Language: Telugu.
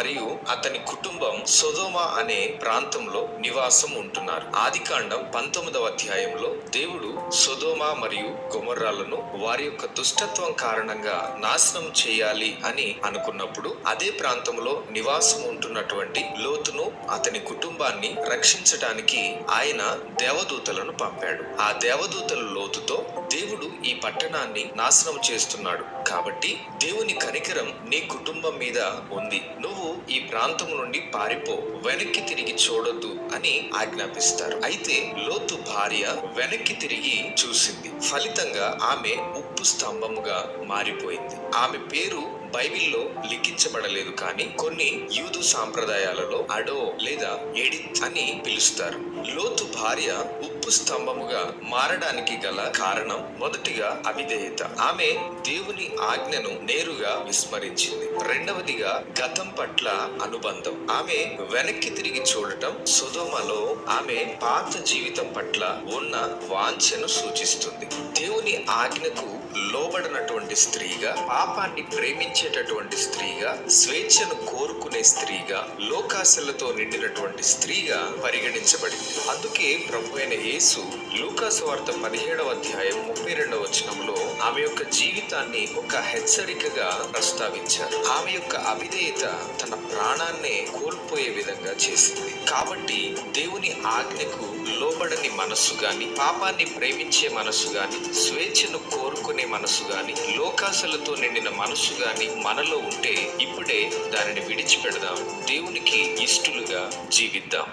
మరియు అతని కుటుంబం సొదొమ అనే ప్రాంతంలో నివాసం ఉంటున్నారు. ఆదికాండం 19వ అధ్యాయంలో దేవుడు సొదొమ మరియు గొమొర్రాలను వారి యొక్క దుష్టత్వం కారణంగా నాశనం చేయాలి అని అనుకున్నప్పుడు అదే ప్రాంతంలో నివాసం ఉంటున్నటువంటి లోతును అతని కుటుంబాన్ని రక్షించడానికి ఆయన దేవదూతలను పంపాడు. ఆ దేవదూతలు లోతుతో దేవుడు ఈ పట్టణాన్ని నాశనం చేస్తున్నాడు కాబట్టి దేవుని కనికరం నీ కుటుంబం మీద ఉంది, నువ్వు ఈ ప్రాంతం నుండి పారిపో, వెనక్కి తిరిగి చూడొద్దు అని ఆజ్ఞాపిస్తారు. అయితే లోతు భార్య వెనక్కి తిరిగి చూసింది. ఫలితంగా ఆమె ఉప్పు స్తంభముగా మారిపోయింది. ఆమె పేరు బైబిల్లో లిఖించబడలేదు, కానీ కొన్ని యూదు సాంప్రదాయాలలో అడో లేదా ఎడిత్ అని పిలుస్తారు. లోతు భార్య ఉప్పు స్తంభముగా మారడానికి గల కారణం మొదటిగా అవిధేయత. ఆమె దేవుని ఆజ్ఞను నేరుగా విస్మరించింది. రెండవదిగా గతం పట్ల అనుబంధం. ఆమె వెనక్కి తిరిగి చూడటం సొదొమలో ఆమె పాత జీవితం పట్ల ఉన్న వాంఛను సూచిస్తుంది. దేవుని ఆజ్ఞకు లోబడినటువంటి స్త్రీగా, పాపాన్ని ప్రేమించేటటువంటి స్త్రీగా, స్వేచ్ఛను కోరుకునే స్త్రీగా, లోకాశలతో నిండినటువంటి స్త్రీగా పరిగణించబడింది. అందుకే ప్రభు అయిన యేసు లూకా సువార్త 17వ అధ్యాయం 32వ వచనంలో ఆమె యొక్క జీవితాన్ని ఒక హెచ్చరికగా ప్రస్తావించారు. ఆమె యొక్క అవిధేయత తన ప్రాణాన్నే కోల్పోయే విధంగా చేసింది. కాబట్టి దేవుని ఆజ్ఞకు లోబడని మనస్సు గాని, పాపాన్ని ప్రేమించే మనస్సు గాని, స్వేచ్ఛను కోరుకునే మనస్సు గాని, లోకాశలతో నిండిన మనస్సు గాని మనలో ఉంటే ఇప్పుడే దానిని విడిచిపెడదాం. దేవునికి ఇష్టలుగా జీవిద్దాం.